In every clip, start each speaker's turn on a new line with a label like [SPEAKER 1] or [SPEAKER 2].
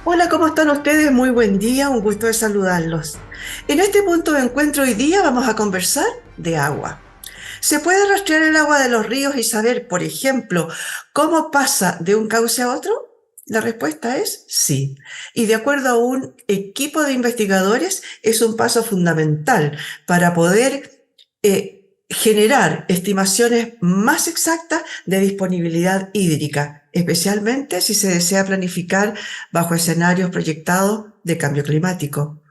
[SPEAKER 1] Hola, ¿cómo están ustedes? Muy buen día, un gusto de saludarlos. En este punto de encuentro hoy día vamos a conversar de agua. ¿Se puede rastrear el agua de los ríos y saber, por ejemplo, cómo pasa de un cauce a otro? La respuesta es sí. Y de acuerdo a un equipo de investigadores, es un paso fundamental para poder generar estimaciones más exactas de disponibilidad hídrica, especialmente si se desea planificar bajo escenarios proyectados de cambio climático.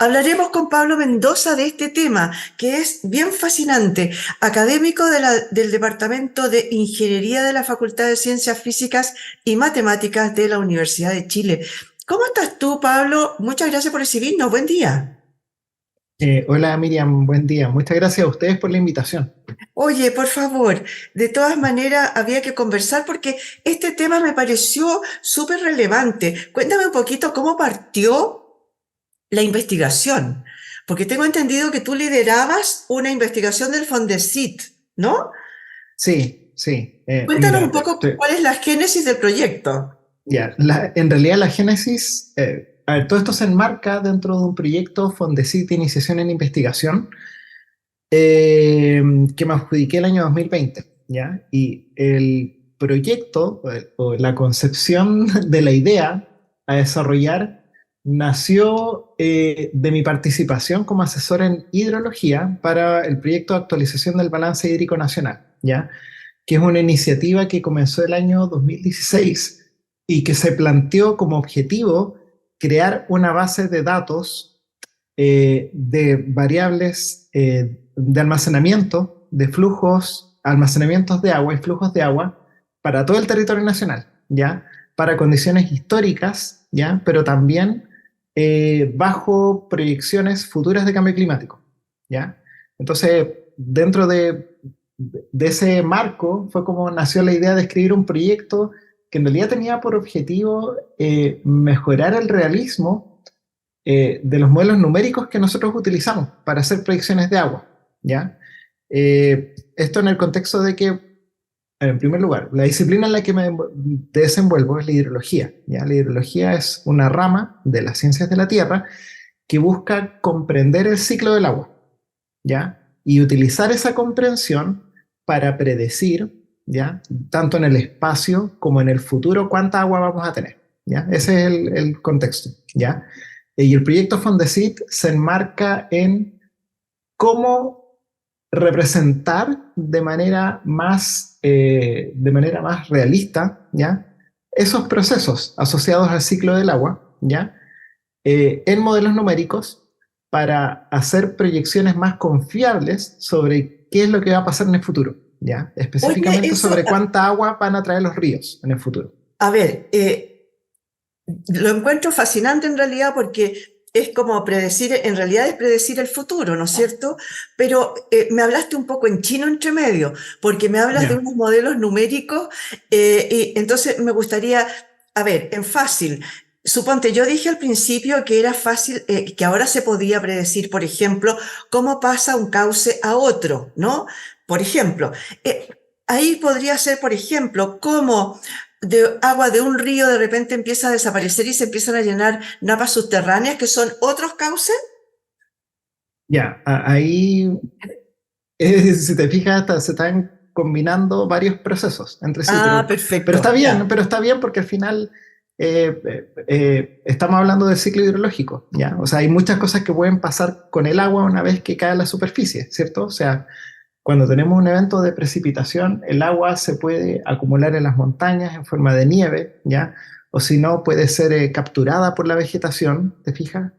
[SPEAKER 1] Hablaremos con Pablo Mendoza de este tema, que es bien fascinante, académico del Departamento de Ingeniería de la Facultad de Ciencias Físicas y Matemáticas de la Universidad de Chile. ¿Cómo estás tú, Pablo? Muchas gracias por recibirnos. Buen día.
[SPEAKER 2] Hola Miriam, buen día. Muchas gracias a ustedes por la invitación.
[SPEAKER 1] Oye, por favor, de todas maneras había que conversar porque este tema me pareció súper relevante. Cuéntame un poquito cómo partió la investigación, porque tengo entendido que tú liderabas una investigación del Fondesit, ¿no?
[SPEAKER 2] Sí, sí.
[SPEAKER 1] Cuéntanos un
[SPEAKER 2] Mira,
[SPEAKER 1] poco cuál es la génesis del proyecto.
[SPEAKER 2] ya, en realidad la génesis, a ver, todo esto se enmarca dentro de un proyecto Fondesit de Iniciación en Investigación eh, que me adjudiqué el año 2020, ¿ya? Y el proyecto o la concepción de la idea a desarrollar nació de mi participación como asesor en hidrología para el proyecto de actualización del balance hídrico nacional, ¿ya? Que es una iniciativa que comenzó el año 2016 y que se planteó como objetivo crear una base de datos de variables de almacenamiento, de flujos, almacenamientos de agua y flujos de agua para todo el territorio nacional, ¿ya? Para condiciones históricas, ¿ya? Pero también bajo proyecciones futuras de cambio climático, ¿ya? Entonces, dentro de ese marco fue como nació la idea de escribir un proyecto que en realidad tenía por objetivo mejorar el realismo de los modelos numéricos que nosotros utilizamos para hacer predicciones de agua, ¿ya? Esto en el contexto de que, en primer lugar, la disciplina en la que me desenvuelvo es la hidrología, ¿ya? La hidrología es una rama de las ciencias de la Tierra que busca comprender el ciclo del agua, ¿ya? Y utilizar esa comprensión para predecir, ¿ya? Tanto en el espacio como en el futuro, cuánta agua vamos a tener, ¿ya? Ese es el contexto, ¿ya? Y el proyecto Fondesit se enmarca en cómo representar de manera más realista, ¿ya? Esos procesos asociados al ciclo del agua, ¿ya? En modelos numéricos para hacer proyecciones más confiables sobre qué es lo que va a pasar en el futuro, ¿ya?
[SPEAKER 1] Oye,
[SPEAKER 2] Específicamente
[SPEAKER 1] eso,
[SPEAKER 2] sobre cuánta agua van a traer los ríos en el futuro.
[SPEAKER 1] a ver, lo encuentro fascinante en realidad porque es como predecir, en realidad es predecir el futuro, ¿no es cierto? Pero me hablaste un poco en chino entre medio, porque me hablas de
[SPEAKER 2] Ya,
[SPEAKER 1] unos modelos numéricos y entonces me gustaría, a ver, en fácil. Suponte, yo dije al principio que era fácil, que ahora se podía predecir, por ejemplo, cómo pasa un cauce a otro, ¿no? Por ejemplo, eh, ahí podría ser, por ejemplo, cómo de agua de un río de repente empieza a desaparecer y se empiezan a llenar napas subterráneas que son otros cauces.
[SPEAKER 2] ya, ahí si te fijas, se están combinando varios procesos entre sí,
[SPEAKER 1] Ah, perfecto, ya.
[SPEAKER 2] pero está bien porque al final estamos hablando del ciclo hidrológico, ¿ya? O sea, hay muchas cosas que pueden pasar con el agua una vez que cae a la superficie, ¿cierto? O sea, cuando tenemos un evento de precipitación, el agua se puede acumular en las montañas en forma de nieve, ¿ya? O si no, puede ser capturada por la vegetación, ¿te fijas?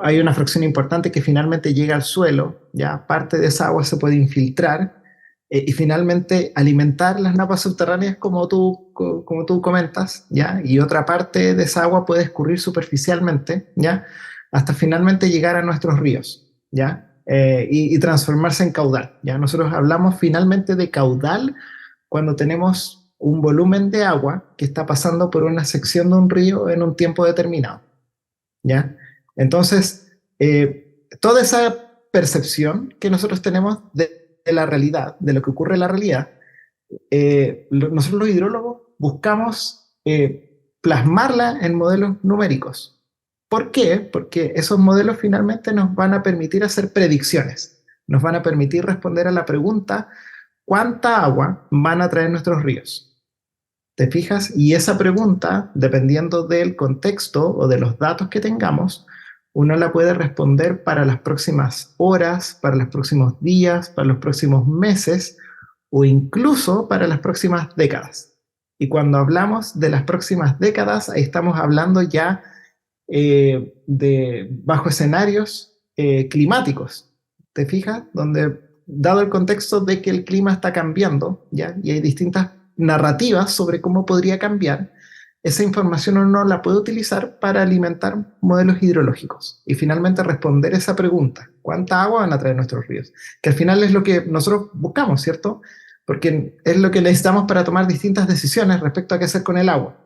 [SPEAKER 2] Hay una fracción importante que finalmente llega al suelo, ¿ya? Parte de esa agua se puede infiltrar y finalmente alimentar las napas subterráneas como tú comentas, ¿ya? Y otra parte de esa agua puede escurrir superficialmente, ¿ya? Hasta finalmente llegar a nuestros ríos, ¿ya? Y transformarse en caudal. ¿Ya? Nosotros hablamos finalmente de caudal cuando tenemos un volumen de agua que está pasando por una sección de un río en un tiempo determinado. ¿Ya? Entonces, toda esa percepción que nosotros tenemos de la realidad, de lo que ocurre en la realidad, nosotros los hidrólogos buscamos plasmarla en modelos numéricos. ¿Por qué? Porque esos modelos finalmente nos van a permitir hacer predicciones, nos van a permitir responder a la pregunta, ¿cuánta agua van a traer nuestros ríos? ¿Te fijas? Y esa pregunta, dependiendo del contexto o de los datos que tengamos, uno la puede responder para las próximas horas, para los próximos días, para los próximos meses o incluso para las próximas décadas. Y cuando hablamos de las próximas décadas, ahí estamos hablando ya bajo escenarios climáticos. ¿Te fijas? Donde, dado el contexto de que el clima está cambiando, ¿ya? Y hay distintas narrativas sobre cómo podría cambiar, esa información uno la puede utilizar para alimentar modelos hidrológicos y finalmente responder esa pregunta, ¿cuánta agua van a traer nuestros ríos? Que al final es lo que nosotros buscamos, ¿cierto? Porque es lo que necesitamos para tomar distintas decisiones respecto a qué hacer con el agua.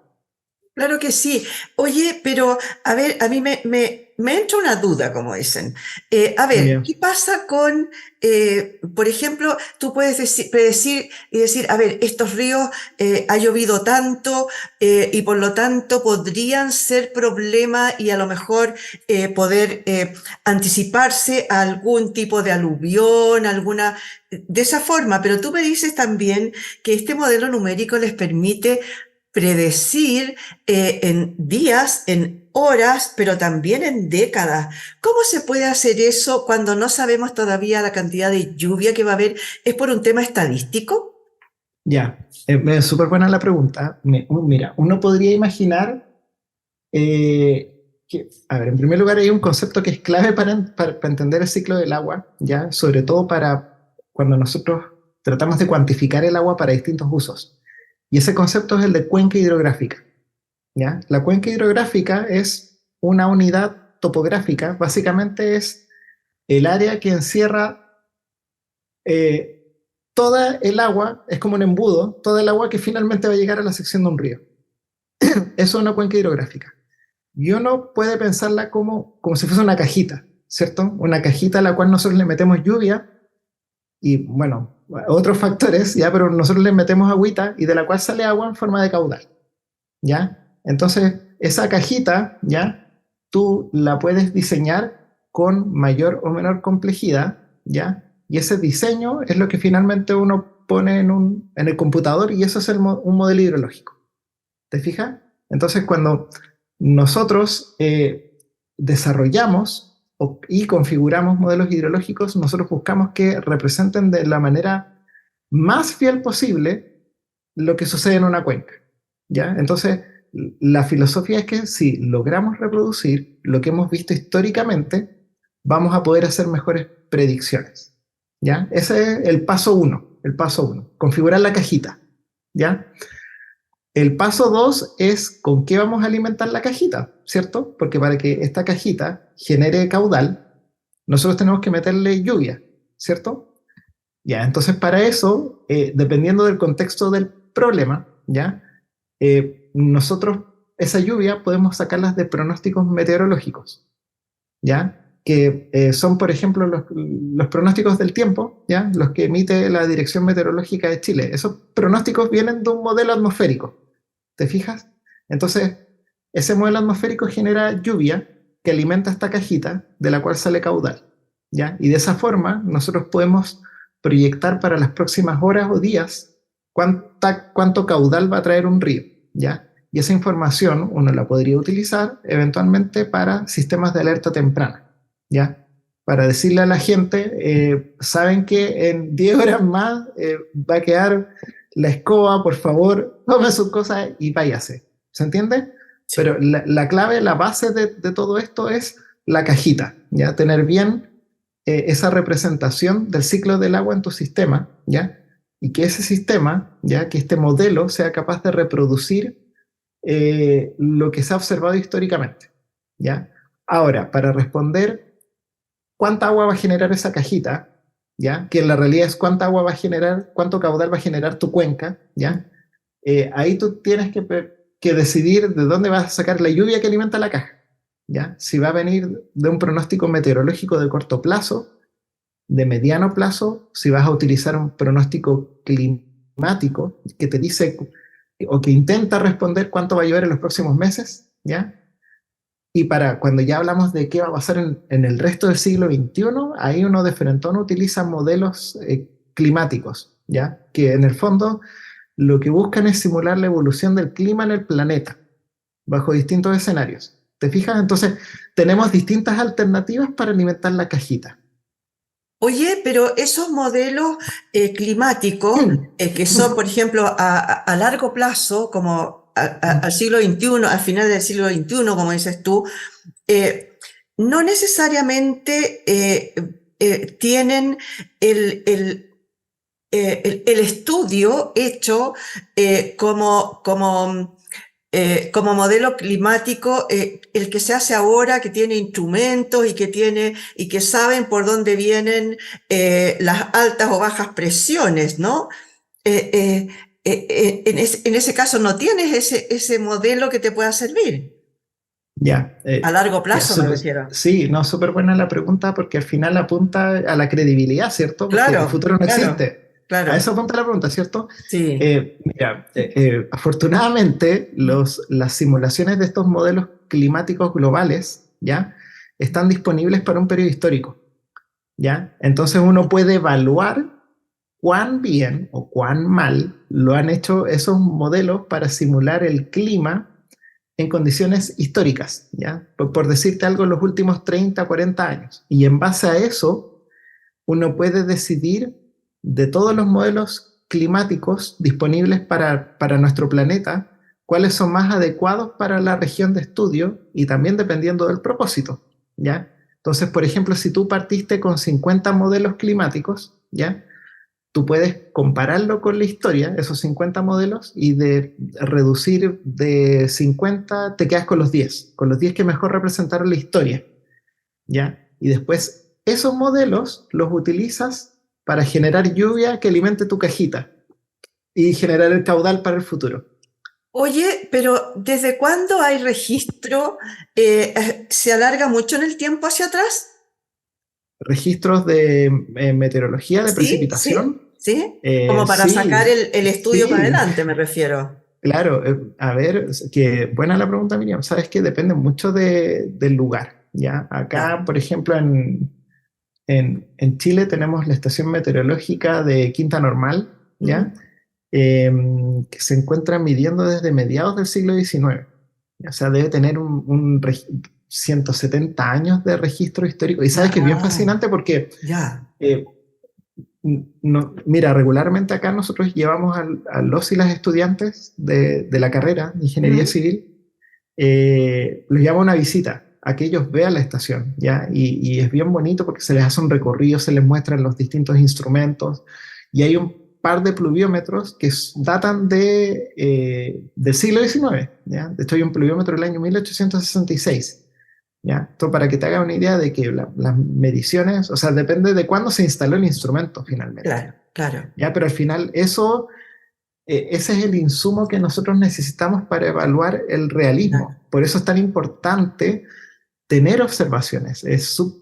[SPEAKER 1] Claro que sí. Oye, pero a ver, a mí me entra una duda, como dicen. A ver,
[SPEAKER 2] Yeah.
[SPEAKER 1] ¿qué pasa con, por ejemplo, tú puedes predecir y decir, a ver, estos ríos ha llovido tanto y por lo tanto podrían ser problema y a lo mejor poder anticiparse a algún tipo de aluvión, alguna, de esa forma, pero tú me dices también que este modelo numérico les permite predecir en días, en horas, pero también en décadas. ¿Cómo se puede hacer eso cuando no sabemos todavía la cantidad de lluvia que va a haber? ¿Es por un tema estadístico?
[SPEAKER 2] Ya, es súper buena la pregunta. Mira, uno podría imaginar que, a ver, en primer lugar hay un concepto que es clave para entender el ciclo del agua, ¿ya? Sobre todo para cuando nosotros tratamos de cuantificar el agua para distintos usos. Y ese concepto es el de cuenca hidrográfica, ¿ya? La cuenca hidrográfica es una unidad topográfica, básicamente es el área que encierra toda el agua, es como un embudo, toda el agua que finalmente va a llegar a la sección de un río. Eso es una cuenca hidrográfica. Y uno puede pensarla como si fuese una cajita, ¿cierto? Una cajita a la cual nosotros le metemos lluvia y, bueno, otros factores, ¿ya? Pero nosotros le metemos agüita y de la cual sale agua en forma de caudal, ¿ya? Entonces, esa cajita, ¿ya? Tú la puedes diseñar con mayor o menor complejidad, ¿ya? Y ese diseño es lo que finalmente uno pone en el computador y eso es un modelo hidrológico. ¿Te fijas? Entonces, cuando nosotros desarrollamos y configuramos modelos hidrológicos, nosotros buscamos que representen de la manera más fiel posible lo que sucede en una cuenca, ¿ya? Entonces, la filosofía es que si logramos reproducir lo que hemos visto históricamente, vamos a poder hacer mejores predicciones, ¿ya? Ese es el paso uno, configurar la cajita, ¿ya? El paso 2 es con qué vamos a alimentar la cajita, ¿cierto? Porque para que esta cajita genere caudal, nosotros tenemos que meterle lluvia, ¿cierto? Ya, entonces para eso, dependiendo del contexto del problema, ¿ya? Nosotros esa lluvia podemos sacarlas de pronósticos meteorológicos, ¿ya? Que son, por ejemplo, los pronósticos del tiempo, ¿ya? Los que emite la Dirección Meteorológica de Chile. Esos pronósticos vienen de un modelo atmosférico. ¿Te fijas? Entonces, ese modelo atmosférico genera lluvia que alimenta esta cajita de la cual sale caudal, ¿ya? Y de esa forma nosotros podemos proyectar para las próximas horas o días cuánto caudal va a traer un río, ¿ya? Y esa información uno la podría utilizar eventualmente para sistemas de alerta temprana, ¿ya? Para decirle a la gente, saben que en 10 horas más va a quedar la escoba, por favor, tome sus cosas y váyase. ¿Se entiende?
[SPEAKER 1] Sí.
[SPEAKER 2] Pero la clave, la base de todo esto es la cajita, ¿ya? Tener bien esa representación del ciclo del agua en tu sistema, ¿ya? Y que ese sistema, ¿ya? Que este modelo sea capaz de reproducir lo que se ha observado históricamente, ¿ya? Ahora, para responder cuánta agua va a generar esa cajita, ¿ya? Que en la realidad es cuánta agua va a generar, cuánto caudal va a generar tu cuenca, ¿ya? Ahí tú tienes que decidir de dónde vas a sacar la lluvia que alimenta la caja, ¿ya? Si va a venir de un pronóstico meteorológico de corto plazo, de mediano plazo, si vas a utilizar un pronóstico climático que te dice o que intenta responder cuánto va a llover en los próximos meses, ¿ya? Y para cuando ya hablamos de qué va a pasar en el resto del siglo XXI, ahí uno de frentón utiliza modelos climáticos, ¿ya? Que en el fondo lo que buscan es simular la evolución del clima en el planeta, bajo distintos escenarios. ¿Te fijas? Entonces, tenemos distintas alternativas para alimentar la cajita.
[SPEAKER 1] Oye, pero esos modelos climáticos, que son, por ejemplo, a largo plazo, como al siglo XXI, al final del siglo XXI, como dices tú, eh, no necesariamente tienen el, el, el estudio hecho como modelo climático, el que se hace ahora, que tiene instrumentos y que saben por dónde vienen las altas o bajas presiones, ¿no? Eh, eh, en ese caso no tienes ese modelo que te pueda servir.
[SPEAKER 2] Ya,
[SPEAKER 1] A largo
[SPEAKER 2] ya,
[SPEAKER 1] plazo me refiero.
[SPEAKER 2] sí, no, súper buena la pregunta porque al final apunta a la credibilidad, ¿cierto? Porque el
[SPEAKER 1] Claro,
[SPEAKER 2] futuro no
[SPEAKER 1] claro,
[SPEAKER 2] existe. A
[SPEAKER 1] claro.
[SPEAKER 2] eso apunta la pregunta, ¿cierto?
[SPEAKER 1] Sí.
[SPEAKER 2] Mira, afortunadamente las simulaciones de estos modelos climáticos globales, ¿ya? Están disponibles para un periodo histórico, ¿ya? Entonces uno puede evaluar cuán bien o cuán mal lo han hecho esos modelos para simular el clima en condiciones históricas, ¿ya? Por decirte algo, en los últimos 30, 40 años. Y en base a eso, uno puede decidir de todos los modelos climáticos disponibles para nuestro planeta, cuáles son más adecuados para la región de estudio y también dependiendo del propósito, ¿ya? Entonces, por ejemplo, si tú partiste con 50 modelos climáticos, ¿ya? Tú puedes compararlo con la historia, esos 50 modelos, y de reducir de 50 te quedas con los 10 que mejor representaron la historia, ¿ya? Y después esos modelos los utilizas para generar lluvia que alimente tu cajita y generar el caudal para el futuro.
[SPEAKER 1] Oye, pero ¿desde cuándo hay registro? ¿Se alarga mucho en el tiempo hacia atrás?
[SPEAKER 2] Registros de meteorología, de
[SPEAKER 1] Sí, sí,
[SPEAKER 2] precipitación,
[SPEAKER 1] sí. Como para sacar
[SPEAKER 2] sí,
[SPEAKER 1] el estudio para
[SPEAKER 2] sí,
[SPEAKER 1] adelante, me refiero.
[SPEAKER 2] claro, a ver, que buena la pregunta, Miriam. Sabes que depende mucho del lugar, ¿ya?
[SPEAKER 1] Ya.
[SPEAKER 2] Acá, por ejemplo, en Chile tenemos la estación meteorológica de Quinta Normal, ¿ya?
[SPEAKER 1] Ujú.
[SPEAKER 2] Que se encuentra midiendo desde mediados del siglo XIX. O sea, debe tener 170 años de registro histórico. Y sabes que es bien
[SPEAKER 1] Ah,
[SPEAKER 2] fascinante porque
[SPEAKER 1] ya.
[SPEAKER 2] eh, no, mira, regularmente acá nosotros llevamos a los y las estudiantes de la carrera de Ingeniería
[SPEAKER 1] Ujú.
[SPEAKER 2] Civil, los llama a una visita, a que ellos vean la estación, ¿ya? Y es bien bonito porque se les hace un recorrido, se les muestran los distintos instrumentos, y hay un par de pluviómetros que datan del siglo XIX, ¿ya? De hecho hay un pluviómetro del año 1866. ¿Ya? Esto para que te haga una idea de que las mediciones, o sea, depende de cuándo se instaló el instrumento finalmente.
[SPEAKER 1] Claro, claro,
[SPEAKER 2] ¿Ya? Pero al final eso, ese es el insumo que nosotros necesitamos para evaluar el
[SPEAKER 1] claro.
[SPEAKER 2] realismo. Por eso es tan importante tener observaciones,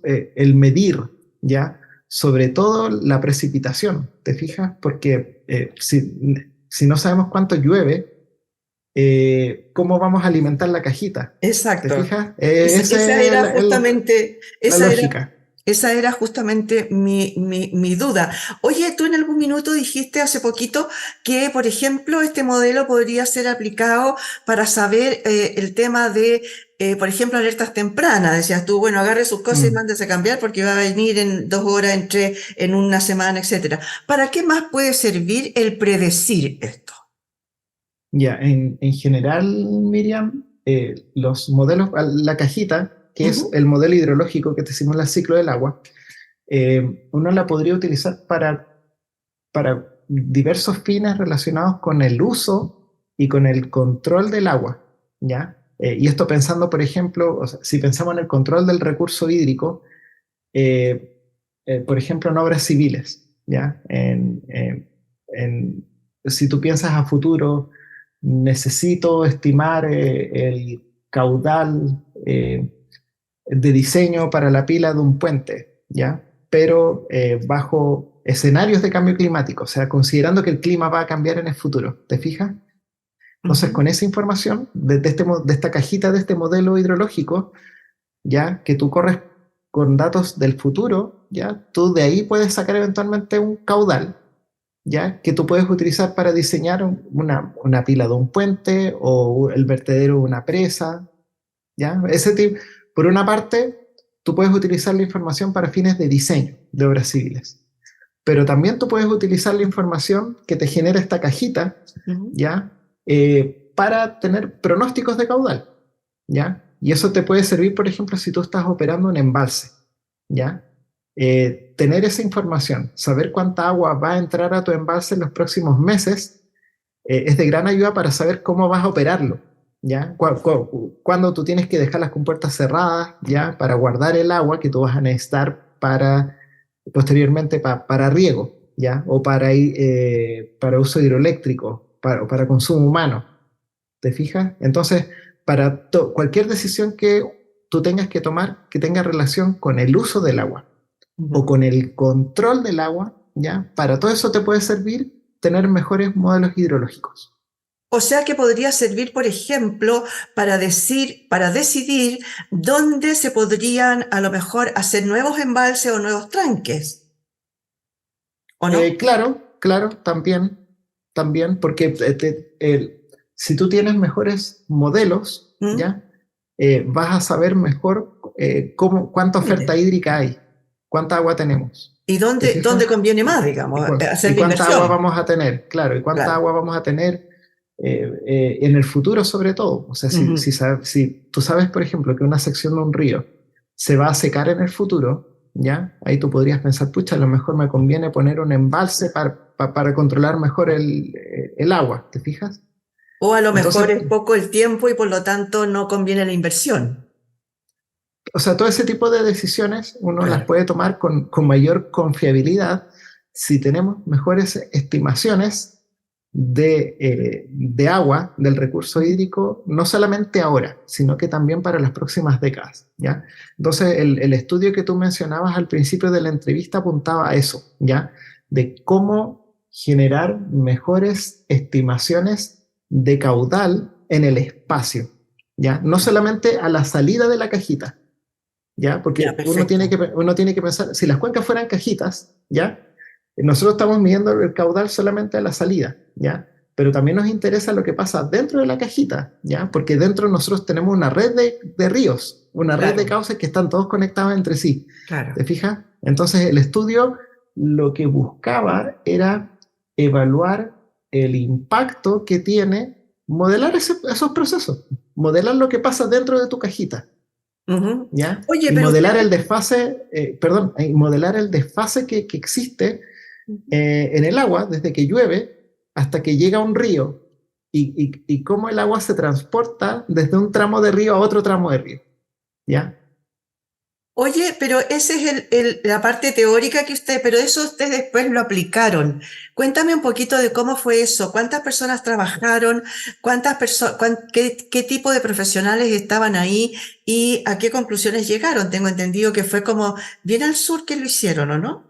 [SPEAKER 2] el medir, ¿ya? Sobre todo la precipitación, ¿te fijas? Porque si no sabemos cuánto llueve, ¿cómo vamos a alimentar la cajita? ¿Te
[SPEAKER 1] Exacto.
[SPEAKER 2] fijas?
[SPEAKER 1] Esa
[SPEAKER 2] Esa es
[SPEAKER 1] era justamente,
[SPEAKER 2] la lógica.
[SPEAKER 1] esa era justamente mi duda. Oye, tú en algún minuto dijiste hace poquito que, por ejemplo, este modelo podría ser aplicado para saber el tema de, por ejemplo, alertas tempranas. Decías tú, bueno, agarre sus cosas y
[SPEAKER 2] Mm.
[SPEAKER 1] mándese a cambiar porque va a venir en 2 horas, en una semana, etcétera. ¿Para qué más puede servir el predecir esto?
[SPEAKER 2] Ya, en general, Miriam, los modelos, la cajita, que es
[SPEAKER 1] Ujú.
[SPEAKER 2] el modelo hidrológico que te simula el ciclo del agua, uno la podría utilizar para diversos fines relacionados con el uso y con el control del agua, ¿ya? Y esto pensando, por ejemplo, o sea, si pensamos en el control del recurso hídrico, eh, por ejemplo, en obras civiles, ¿ya? Si tú piensas a futuro, necesito estimar el caudal de diseño para la pila de un puente, ¿ya? Pero bajo escenarios de cambio climático, o sea, considerando que el clima va a cambiar en el futuro, ¿te fijas? Entonces,
[SPEAKER 1] Ujú.
[SPEAKER 2] con esa información, de esta cajita, de este modelo hidrológico, ya que tú corres con datos del futuro, ya tú de ahí puedes sacar eventualmente un caudal, ya que tú puedes utilizar para diseñar una pila de un puente o el vertedero de una presa, ya. Ese tipo, por una parte, tú puedes utilizar la información para fines de diseño de obras civiles, pero también tú puedes utilizar la información que te genera esta cajita,
[SPEAKER 1] Ujú.
[SPEAKER 2] ¿ya? Para tener pronósticos de caudal, ¿ya? Y eso te puede servir, por ejemplo, si tú estás operando un embalse, ¿ya? Tener esa información, saber cuánta agua va a entrar a tu embalse en los próximos meses, es de gran ayuda para saber cómo vas a operarlo, ¿ya? Cuándo tú tienes que dejar las compuertas cerradas, ¿ya? Para guardar el agua que tú vas a necesitar para, posteriormente, para riego, ¿ya? O para uso hidroeléctrico, o para consumo humano, ¿te fijas? Entonces, para cualquier decisión que tú tengas que tomar que tenga relación con el uso del agua o
[SPEAKER 1] Ujú.
[SPEAKER 2] con el control del agua, ¿ya? Para todo eso te puede servir tener mejores modelos hidrológicos.
[SPEAKER 1] O sea que podría servir, por ejemplo, para decidir dónde se podrían a lo mejor hacer nuevos embalses o nuevos tranques, ¿o no?
[SPEAKER 2] Claro, claro, también, porque si tú tienes mejores modelos,
[SPEAKER 1] ¿Mm?
[SPEAKER 2] ¿ya? Vas a saber mejor cuánta oferta
[SPEAKER 1] Mire.
[SPEAKER 2] hídrica hay, cuánta agua tenemos,
[SPEAKER 1] ¿Y
[SPEAKER 2] ¿te
[SPEAKER 1] dónde
[SPEAKER 2] fijas?
[SPEAKER 1] conviene más, digamos,
[SPEAKER 2] Y
[SPEAKER 1] hacer la
[SPEAKER 2] cuánta agua
[SPEAKER 1] inversión?
[SPEAKER 2] vamos a tener, claro, y cuánta
[SPEAKER 1] Claro.
[SPEAKER 2] agua vamos a tener en el futuro sobre todo. O sea,
[SPEAKER 1] Ujú.
[SPEAKER 2] si tú sabes, por ejemplo, que una sección de un río se va a secar en el futuro, ¿ya? Ahí tú podrías pensar, pucha, a lo mejor me conviene poner un embalse para controlar mejor el agua, ¿te fijas?
[SPEAKER 1] O a lo
[SPEAKER 2] Entonces,
[SPEAKER 1] mejor es poco el tiempo y por lo tanto no conviene la inversión.
[SPEAKER 2] o sea, todo ese tipo de decisiones uno las
[SPEAKER 1] Claro.
[SPEAKER 2] puede tomar con mayor confiabilidad si tenemos mejores estimaciones de agua, del recurso
[SPEAKER 1] Ujú.
[SPEAKER 2] hídrico, no solamente ahora, sino que también para las próximas décadas, ¿ya? Entonces, el estudio que tú mencionabas al principio de la entrevista apuntaba a eso, ¿ya? De cómo generar mejores estimaciones de caudal en el espacio, ¿ya? No solamente a la salida de la cajita, ¿ya?
[SPEAKER 1] Ya,
[SPEAKER 2] Porque
[SPEAKER 1] perfecto.
[SPEAKER 2] uno tiene que pensar, si las cuencas fueran cajitas, ¿ya? Nosotros estamos midiendo el caudal solamente a la salida, ¿ya? Pero también nos interesa lo que pasa dentro de la cajita, ¿ya? Porque dentro nosotros tenemos una red de ríos, una red de
[SPEAKER 1] Claro,
[SPEAKER 2] cauces que están todos conectados entre sí, ¿te
[SPEAKER 1] claro.
[SPEAKER 2] fijas? Entonces el estudio lo que buscaba era evaluar el impacto que tiene modelar esos procesos, modelar lo que pasa dentro de tu cajita,
[SPEAKER 1] Ujú.
[SPEAKER 2] ¿ya?
[SPEAKER 1] Oye,
[SPEAKER 2] Y
[SPEAKER 1] pero
[SPEAKER 2] modelar el
[SPEAKER 1] ustedes...
[SPEAKER 2] desfase, perdón, y modelar el desfase que existe en el agua desde que llueve hasta que llega a un río y cómo el agua se transporta desde un tramo de río a otro tramo de río, ¿ya?
[SPEAKER 1] Oye, pero esa es la parte teórica que pero eso ustedes después lo aplicaron. Cuéntame un poquito de cómo fue eso, cuántas personas trabajaron, qué tipo de profesionales estaban ahí y a qué conclusiones llegaron. Tengo entendido que fue como bien al sur que lo hicieron, ¿o no?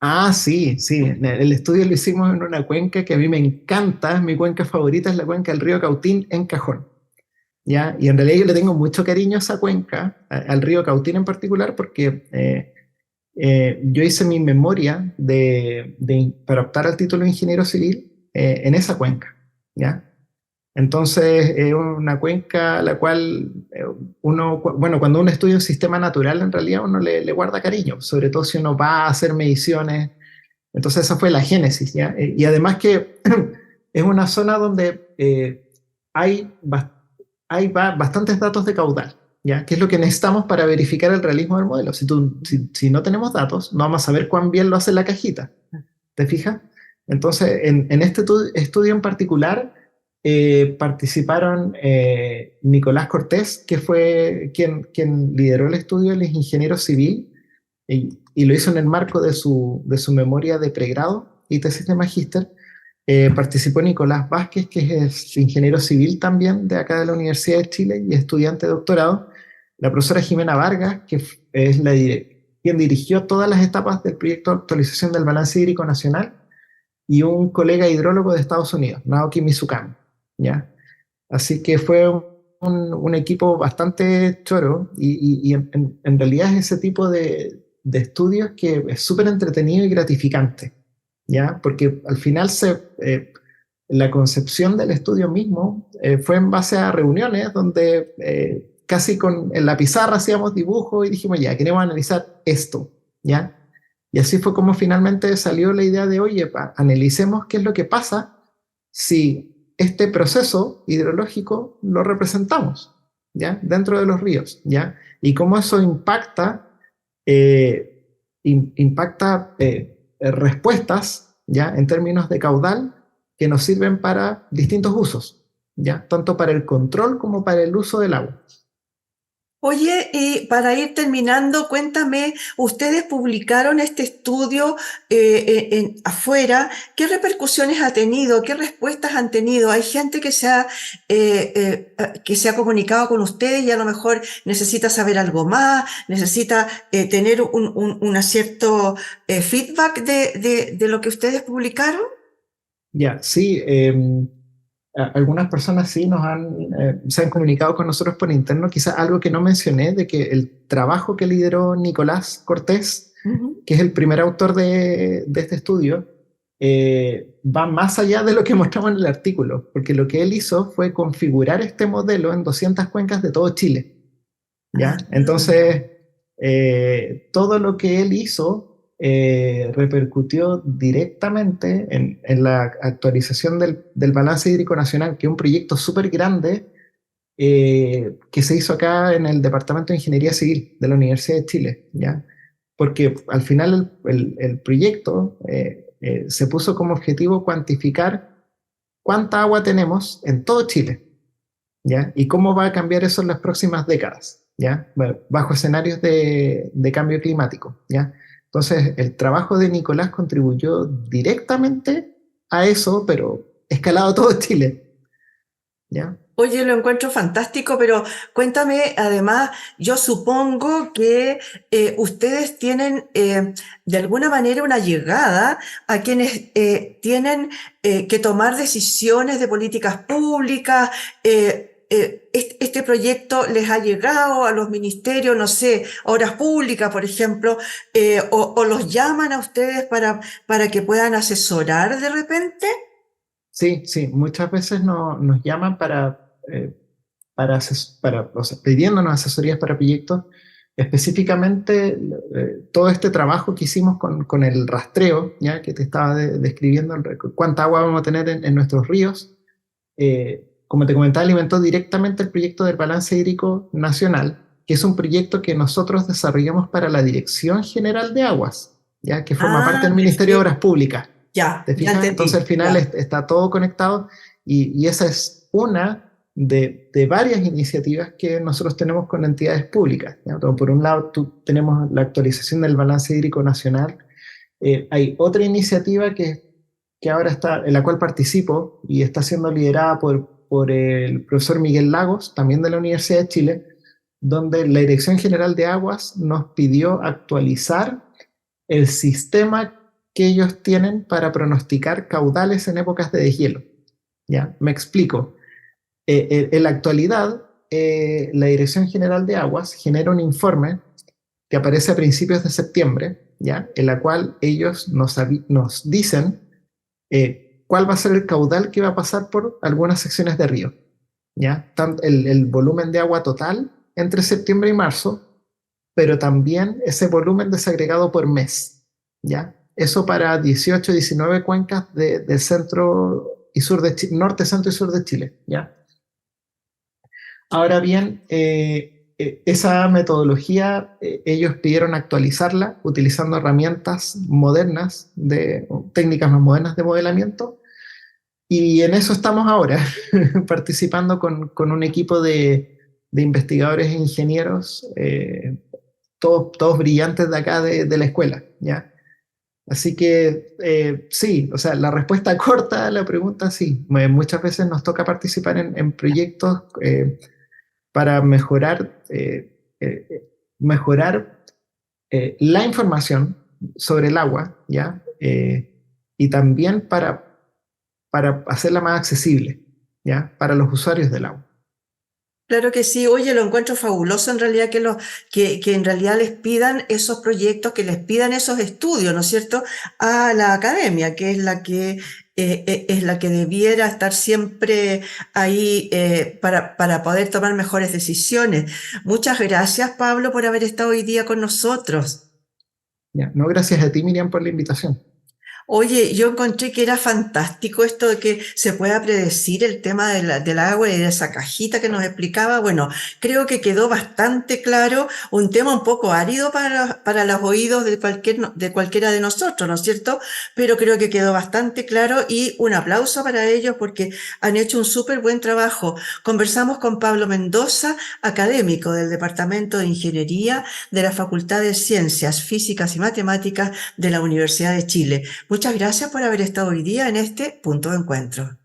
[SPEAKER 2] Ah, sí, sí. El estudio lo hicimos en una cuenca que a mí me encanta, mi cuenca favorita es la cuenca del río Cautín en Cajón. ¿Ya? Y en realidad yo le tengo mucho cariño a esa cuenca, al río Cautín en particular, porque yo hice mi memoria para optar al título de ingeniero civil en esa cuenca, ¿ya? Entonces, es una cuenca a la cual bueno, cuando uno estudia un sistema natural, en realidad uno le guarda cariño, sobre todo si uno va a hacer mediciones. Entonces, esa fue la génesis, ¿ya? Y además que es una zona donde hay, bastantes datos de caudal, ¿ya? Que es lo que necesitamos para verificar el realismo del modelo. Si no tenemos datos, no vamos a saber cuán bien lo hace la cajita, ¿te fijas? Entonces, en este estudio en particular, participaron Nicolás Cortés, que fue quien lideró el estudio, él es ingeniero civil, y lo hizo en el marco de su memoria de pregrado y tesis de magíster. Participó Nicolás Vázquez, que es ingeniero civil también de acá de la Universidad de Chile y estudiante de doctorado. La profesora Jimena Vargas, que es quien dirigió todas las etapas del proyecto de actualización del balance hídrico nacional, y un colega hidrólogo de Estados Unidos, Naoki Mizukami, ¿ya? Así que fue un equipo bastante choro y en realidad es ese tipo de estudios que es súper entretenido y gratificante, ¿ya? Porque al final la concepción del estudio mismo fue en base a reuniones donde casi en la pizarra hacíamos dibujos y dijimos, ya, queremos analizar esto, ¿ya? Y así fue como finalmente salió la idea de, oye, analicemos qué es lo que pasa si este proceso hidrológico lo representamos, ¿ya? Dentro de los ríos, ¿ya? Y cómo eso impacta respuestas, ¿ya? En términos de caudal que nos sirven para distintos usos, ¿ya? Tanto para el control como para el uso del agua.
[SPEAKER 1] Oye, y para ir terminando, cuéntame, ustedes publicaron este estudio afuera, ¿qué repercusiones ha tenido? ¿Qué respuestas han tenido? Hay gente que se ha comunicado con ustedes y a lo mejor necesita saber algo más, necesita tener un cierto feedback de lo que ustedes publicaron.
[SPEAKER 2] Ya, sí, algunas personas sí se han comunicado con nosotros por interno. Quizás algo que no mencioné, de que el trabajo que lideró Nicolás Cortés,
[SPEAKER 1] Ujú.
[SPEAKER 2] que es el primer autor de este estudio, va más allá de lo que mostramos en el artículo, porque lo que él hizo fue configurar este modelo en 200 cuencas de todo Chile,
[SPEAKER 1] Ah,
[SPEAKER 2] ¿ya? Entonces, todo lo que él hizo repercutió directamente en la actualización del balance hídrico nacional, que es un proyecto súper grande que se hizo acá en el Departamento de Ingeniería Civil de la Universidad de Chile, ¿ya? Porque al final el proyecto se puso como objetivo cuantificar cuánta agua tenemos en todo Chile, ¿ya? Y cómo va a cambiar eso en las próximas décadas, ¿ya? Bajo escenarios de cambio climático, ¿ya? Entonces, el trabajo de Nicolás contribuyó directamente a eso, pero escalado a todo Chile, ¿ya?
[SPEAKER 1] oye, lo encuentro fantástico, pero cuéntame, además, yo supongo que ustedes tienen de alguna manera una llegada a quienes tienen que tomar decisiones de políticas públicas. Este proyecto les ha llegado a los ministerios, no sé, obras públicas, por ejemplo, o los llaman a ustedes para que puedan asesorar de repente.
[SPEAKER 2] Sí, sí, muchas veces nos llaman o sea, pidiéndonos asesorías para proyectos, específicamente todo este trabajo que hicimos con el rastreo, ya que te estaba describiendo, cuánta agua vamos a tener en nuestros ríos, como te comentaba, alimentó directamente el proyecto del Balance Hídrico Nacional, que es un proyecto que nosotros desarrollamos para la Dirección General de Aguas, ya que forma parte
[SPEAKER 1] Ah,
[SPEAKER 2] del Ministerio de
[SPEAKER 1] perfecto.
[SPEAKER 2] Obras Públicas.
[SPEAKER 1] Ya,
[SPEAKER 2] ¿Te
[SPEAKER 1] ya
[SPEAKER 2] fijas? Entonces al
[SPEAKER 1] entendí,
[SPEAKER 2] final
[SPEAKER 1] ya.
[SPEAKER 2] está todo conectado y esa es una de varias iniciativas que nosotros tenemos con entidades públicas, ¿ya? Por un lado, tenemos la actualización del balance hídrico nacional. Hay otra iniciativa que ahora está, en la cual participo y está siendo liderada por el profesor Miguel Lagos, también de la Universidad de Chile, donde la Dirección General de Aguas nos pidió actualizar el sistema que ellos tienen para pronosticar caudales en épocas de deshielo. ¿Ya? Me explico. En la actualidad, la Dirección General de Aguas genera un informe que aparece a principios de septiembre, ¿ya? En la cual ellos nos dicen cuál va a ser el caudal que va a pasar por algunas secciones de río, ¿ya? Tanto el volumen de agua total entre septiembre y marzo, pero también ese volumen desagregado por mes, ¿ya? Eso para 18, 19 cuencas del centro y sur de Chile, norte, centro y sur de Chile, ¿ya? Ahora bien, esa metodología ellos pidieron actualizarla utilizando herramientas modernas, técnicas más modernas de modelamiento, y en eso estamos ahora, participando con un equipo de investigadores e ingenieros, todos brillantes de acá de la escuela, ¿ya? Así que sí, o sea, la respuesta corta a la pregunta sí. Muchas veces nos toca participar en proyectos para mejorar la información sobre el agua, ¿ya? Y también para hacerla más accesible, ¿ya? Para los usuarios del agua.
[SPEAKER 1] Claro que sí, oye, lo encuentro fabuloso en realidad que en realidad les pidan esos proyectos, que les pidan esos estudios, ¿no es cierto?, a la academia, que es la que debiera estar siempre ahí para poder tomar mejores decisiones. Muchas gracias, Pablo, por haber estado hoy día con nosotros.
[SPEAKER 2] ¿Ya? No, gracias a ti, Miriam, por la invitación.
[SPEAKER 1] Oye, yo encontré que era fantástico esto de que se pueda predecir el tema del agua y de esa cajita que nos explicaba. Bueno, creo que quedó bastante claro, un tema un poco árido para los oídos de cualquiera de nosotros, ¿no es cierto? Pero creo que quedó bastante claro y un aplauso para ellos porque han hecho un súper buen trabajo. Conversamos con Pablo Mendoza, académico del Departamento de Ingeniería de la Facultad de Ciencias Físicas y Matemáticas de la Universidad de Chile. Muchas gracias por haber estado hoy día en este punto de encuentro.